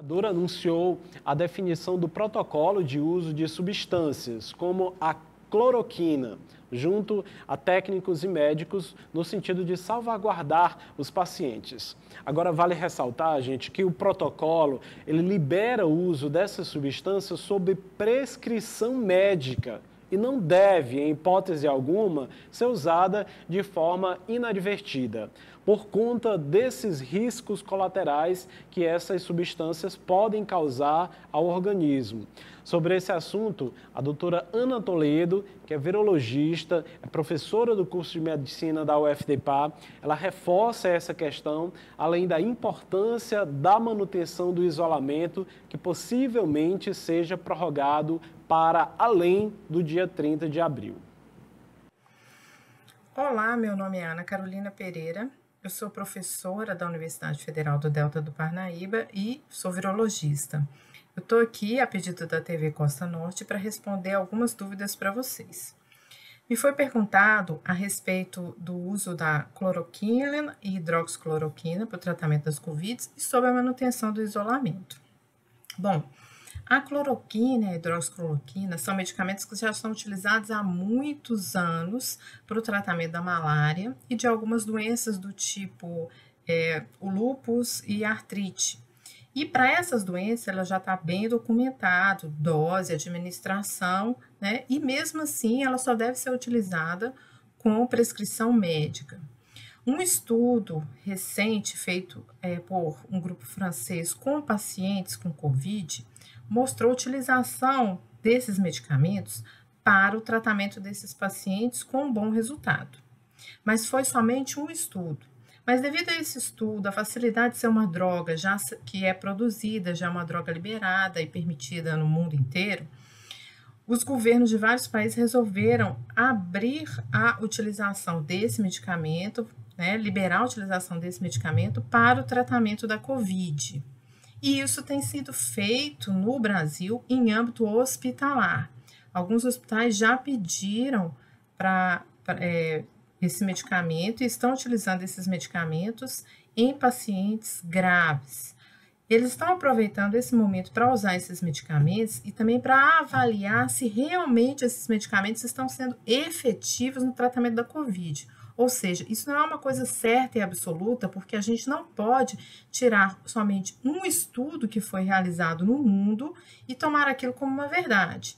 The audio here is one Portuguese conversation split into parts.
governador anunciou a definição do protocolo de uso de substâncias, como a cloroquina, junto a técnicos e médicos, no sentido de salvaguardar os pacientes. Agora, vale ressaltar, gente, que o protocolo, ele libera o uso dessas substâncias sob prescrição médica e não deve, em hipótese alguma, ser usada de forma inadvertida, por conta desses riscos colaterais que essas substâncias podem causar ao organismo. Sobre esse assunto, a doutora Ana Toledo, que é virologista, é professora do curso de medicina da UFDPA, ela reforça essa questão, além da importância da manutenção do isolamento, que possivelmente seja prorrogado para além do dia 30 de abril. Olá, meu nome é Ana Carolina Pereira, eu sou professora da Universidade Federal do Delta do Parnaíba e sou virologista. Eu estou aqui a pedido da TV Costa Norte para responder algumas dúvidas para vocês. Me foi perguntado a respeito do uso da cloroquina e hidroxicloroquina para o tratamento das Covid e sobre a manutenção do isolamento. Bom, a cloroquina e a hidroxicloroquina são medicamentos que já são utilizados há muitos anos para o tratamento da malária e de algumas doenças do tipo o lúpus e a artrite. E para essas doenças, ela já está bem documentado, dose, administração, né? E mesmo assim, ela só deve ser utilizada com prescrição médica. Um estudo recente feito por um grupo francês com pacientes com Covid mostrou a utilização desses medicamentos para o tratamento desses pacientes com bom resultado. Mas foi somente um estudo. Mas devido a esse estudo, a facilidade de ser uma droga já que é produzida, já é uma droga liberada e permitida no mundo inteiro, os governos de vários países resolveram abrir a utilização desse medicamento, né, liberar a utilização desse medicamento para o tratamento da Covid. E isso tem sido feito no Brasil em âmbito hospitalar. Alguns hospitais já pediram para esse medicamento e estão utilizando esses medicamentos em pacientes graves. Eles estão aproveitando esse momento para usar esses medicamentos e também para avaliar se realmente esses medicamentos estão sendo efetivos no tratamento da Covid. Ou seja, isso não é uma coisa certa e absoluta, porque a gente não pode tirar somente um estudo que foi realizado no mundo e tomar aquilo como uma verdade.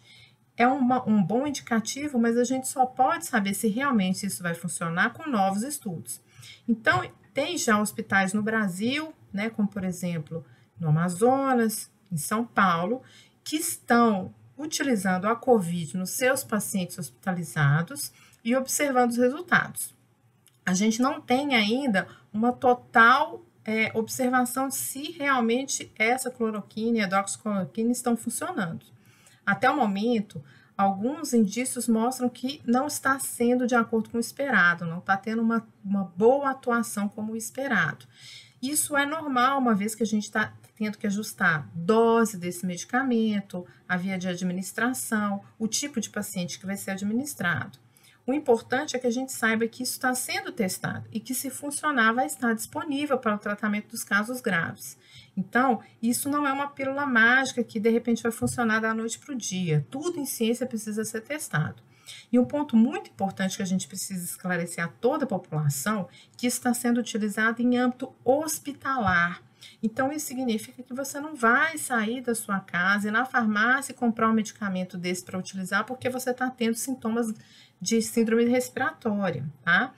É um bom indicativo, mas a gente só pode saber se realmente isso vai funcionar com novos estudos. Então, tem já hospitais no Brasil, né, como por exemplo no Amazonas, em São Paulo, que estão utilizando a COVID nos seus pacientes hospitalizados e observando os resultados. A gente não tem ainda uma total observação de se realmente essa cloroquina e a hidroxicloroquina estão funcionando. Até o momento, alguns indícios mostram que não está sendo de acordo com o esperado, não está tendo uma boa atuação como o esperado. Isso é normal, uma vez que a gente está tendo que ajustar dose desse medicamento, a via de administração, o tipo de paciente que vai ser administrado. O importante é que a gente saiba que isso está sendo testado e que, se funcionar, vai estar disponível para o tratamento dos casos graves. Então, isso não é uma pílula mágica que, de repente, vai funcionar da noite para o dia. Tudo em ciência precisa ser testado. E um ponto muito importante que a gente precisa esclarecer a toda a população, que isso está sendo utilizado em âmbito hospitalar. Então, isso significa que você não vai sair da sua casa e na farmácia comprar um medicamento desse para utilizar porque você está tendo sintomas de síndrome respiratória, tá?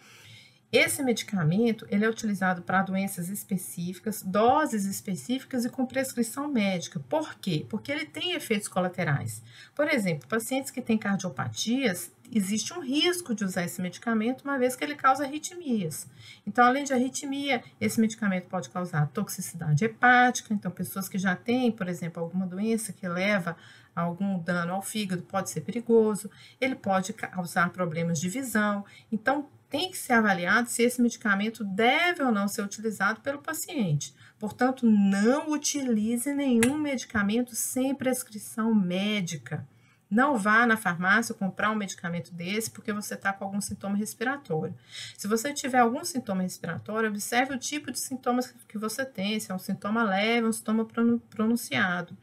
Esse medicamento, ele é utilizado para doenças específicas, doses específicas e com prescrição médica. Por quê? Porque ele tem efeitos colaterais. Por exemplo, pacientes que têm cardiopatias, existe um risco de usar esse medicamento, uma vez que ele causa arritmias. Então, além de arritmia, esse medicamento pode causar toxicidade hepática. Então, pessoas que já têm, por exemplo, alguma doença que leva a algum dano ao fígado, pode ser perigoso. Ele pode causar problemas de visão. Então, tem que ser avaliado se esse medicamento deve ou não ser utilizado pelo paciente. Portanto, não utilize nenhum medicamento sem prescrição médica. Não vá na farmácia comprar um medicamento desse porque você está com algum sintoma respiratório. Se você tiver algum sintoma respiratório, observe o tipo de sintomas que você tem, se é um sintoma leve, um sintoma pronunciado.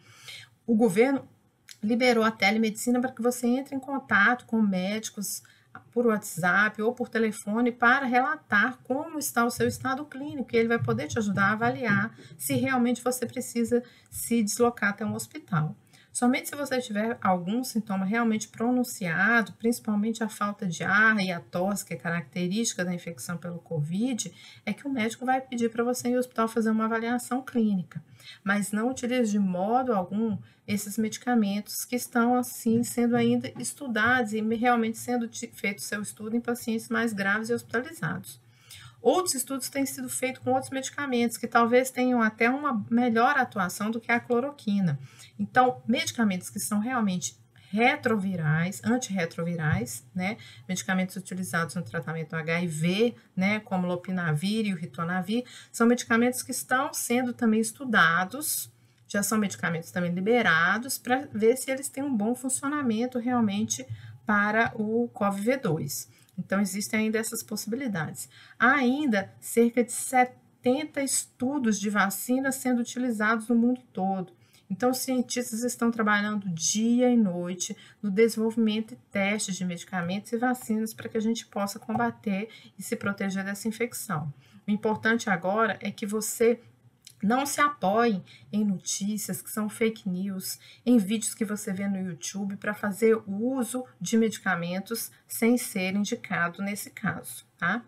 O governo liberou a telemedicina para que você entre em contato com médicos por WhatsApp ou por telefone para relatar como está o seu estado clínico, e ele vai poder te ajudar a avaliar se realmente você precisa se deslocar até um hospital. Somente se você tiver algum sintoma realmente pronunciado, principalmente a falta de ar e a tosse, que é característica da infecção pelo Covid, é que o médico vai pedir para você ir ao hospital fazer uma avaliação clínica. Mas não utilize de modo algum esses medicamentos que estão, assim, sendo ainda estudados e realmente sendo feito seu estudo em pacientes mais graves e hospitalizados. Outros estudos têm sido feitos com outros medicamentos que talvez tenham até uma melhor atuação do que a cloroquina. Então, medicamentos que são realmente retrovirais, antirretrovirais, né? Medicamentos utilizados no tratamento do HIV, né? Como o lopinavir e o ritonavir, são medicamentos que estão sendo também estudados, já são medicamentos também liberados para ver se eles têm um bom funcionamento realmente para o COVID-2. Então, existem ainda essas possibilidades. Há ainda cerca de 70 estudos de vacinas sendo utilizados no mundo todo. Então, os cientistas estão trabalhando dia e noite no desenvolvimento e testes de medicamentos e vacinas para que a gente possa combater e se proteger dessa infecção. O importante agora é que você não se apoie em notícias que são fake news, em vídeos que você vê no YouTube para fazer o uso de medicamentos sem ser indicado nesse caso, tá?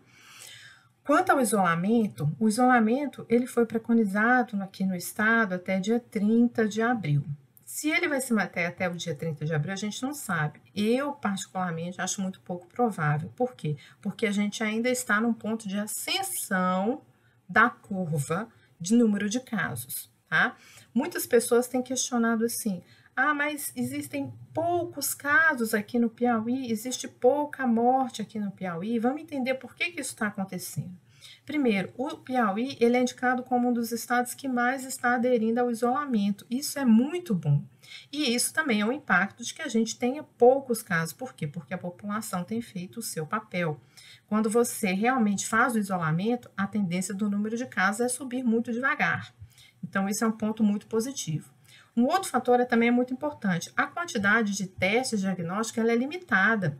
Quanto ao isolamento, o isolamento ele foi preconizado aqui no estado até dia 30 de abril. Se ele vai se manter até o dia 30 de abril, a gente não sabe. Eu, particularmente, acho muito pouco provável. Por quê? Porque a gente ainda está num ponto de ascensão da curva de número de casos, tá? Muitas pessoas têm questionado assim, mas existem poucos casos aqui no Piauí, existe pouca morte aqui no Piauí, vamos entender por que isso está acontecendo. Primeiro, o Piauí ele é indicado como um dos estados que mais está aderindo ao isolamento, isso é muito bom. E isso também é um impacto de que a gente tenha poucos casos, por quê? Porque a população tem feito o seu papel. Quando você realmente faz o isolamento, a tendência do número de casos é subir muito devagar. Então, isso é um ponto muito positivo. Um outro fator também é muito importante. A quantidade de testes diagnósticos ela é limitada.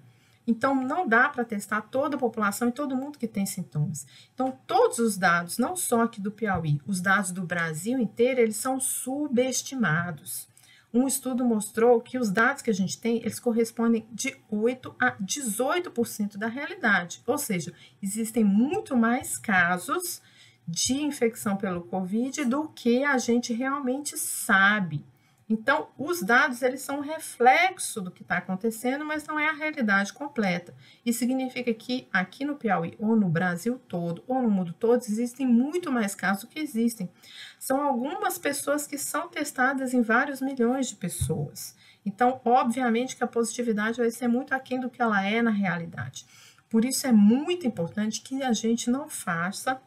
Então, não dá para testar toda a população e todo mundo que tem sintomas. Então, todos os dados, não só aqui do Piauí, os dados do Brasil inteiro, eles são subestimados. Um estudo mostrou que os dados que a gente tem, eles correspondem de 8% a 18% da realidade. Ou seja, existem muito mais casos de infecção pelo Covid do que a gente realmente sabe. Então, os dados, eles são um reflexo do que está acontecendo, mas não é a realidade completa. Isso significa que aqui no Piauí, ou no Brasil todo, ou no mundo todo, existem muito mais casos do que existem. São algumas pessoas que são testadas em vários milhões de pessoas. Então, obviamente que a positividade vai ser muito aquém do que ela é na realidade. Por isso, é muito importante que a gente não faça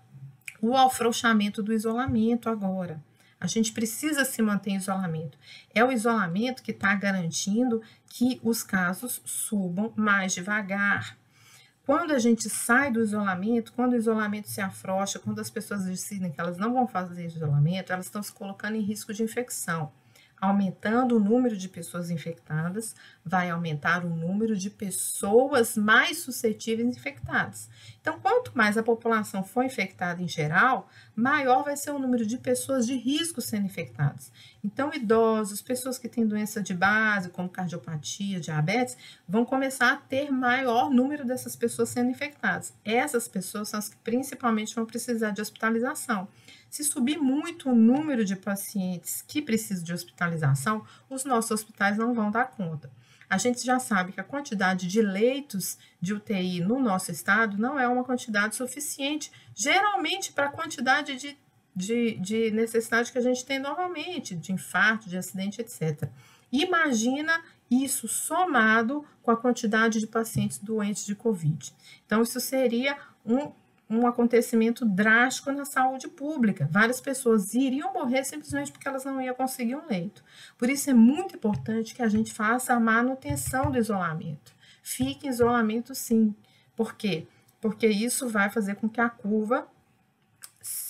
o afrouxamento do isolamento agora. A gente precisa se manter em isolamento. É o isolamento que está garantindo que os casos subam mais devagar. Quando a gente sai do isolamento, quando o isolamento se afrouxa, quando as pessoas decidem que elas não vão fazer isolamento, elas estão se colocando em risco de infecção. Aumentando o número de pessoas infectadas, vai aumentar o número de pessoas mais suscetíveis infectadas. Então, quanto mais a população for infectada em geral, maior vai ser o número de pessoas de risco sendo infectadas. Então, idosos, pessoas que têm doença de base, como cardiopatia, diabetes, vão começar a ter maior número dessas pessoas sendo infectadas. Essas pessoas são as que principalmente vão precisar de hospitalização. Se subir muito o número de pacientes que precisam de hospitalização, os nossos hospitais não vão dar conta. A gente já sabe que a quantidade de leitos de UTI no nosso estado não é uma quantidade suficiente, geralmente para a quantidade de necessidade que a gente tem normalmente, de infarto, de acidente, etc. Imagina isso somado com a quantidade de pacientes doentes de Covid. Então, isso seria um acontecimento drástico na saúde pública. Várias pessoas iriam morrer simplesmente porque elas não iam conseguir um leito. Por isso é muito importante que a gente faça a manutenção do isolamento. Fique em isolamento, sim. Por quê? Porque isso vai fazer com que a curva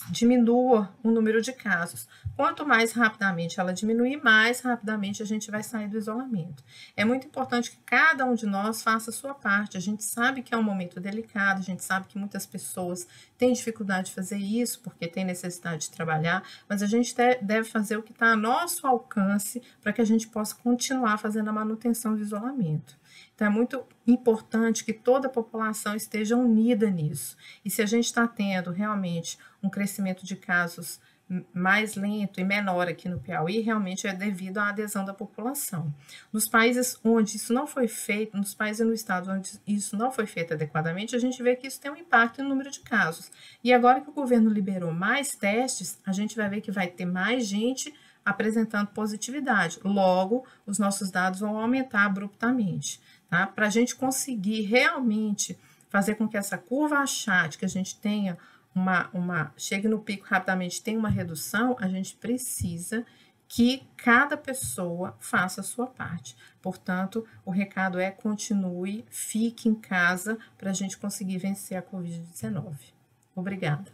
diminua o número de casos. Quanto mais rapidamente ela diminuir, mais rapidamente a gente vai sair do isolamento. É muito importante que cada um de nós faça a sua parte. A gente sabe que é um momento delicado, a gente sabe que muitas pessoas têm dificuldade de fazer isso, porque tem necessidade de trabalhar, mas a gente deve fazer o que está a nosso alcance para que a gente possa continuar fazendo a manutenção do isolamento. Então, é muito importante que toda a população esteja unida nisso. E se a gente está tendo realmente um crescimento de casos mais lento e menor aqui no Piauí, realmente é devido à adesão da população. Nos países onde isso não foi feito, nos países e no estado onde isso não foi feito adequadamente, a gente vê que isso tem um impacto no número de casos. E agora que o governo liberou mais testes, a gente vai ver que vai ter mais gente apresentando positividade. Logo, os nossos dados vão aumentar abruptamente. Tá? Para a gente conseguir realmente fazer com que essa curva achate, que a gente tenha chegue no pico rapidamente, tenha uma redução, a gente precisa que cada pessoa faça a sua parte. Portanto, o recado é: continue, fique em casa para a gente conseguir vencer a Covid-19. Obrigada.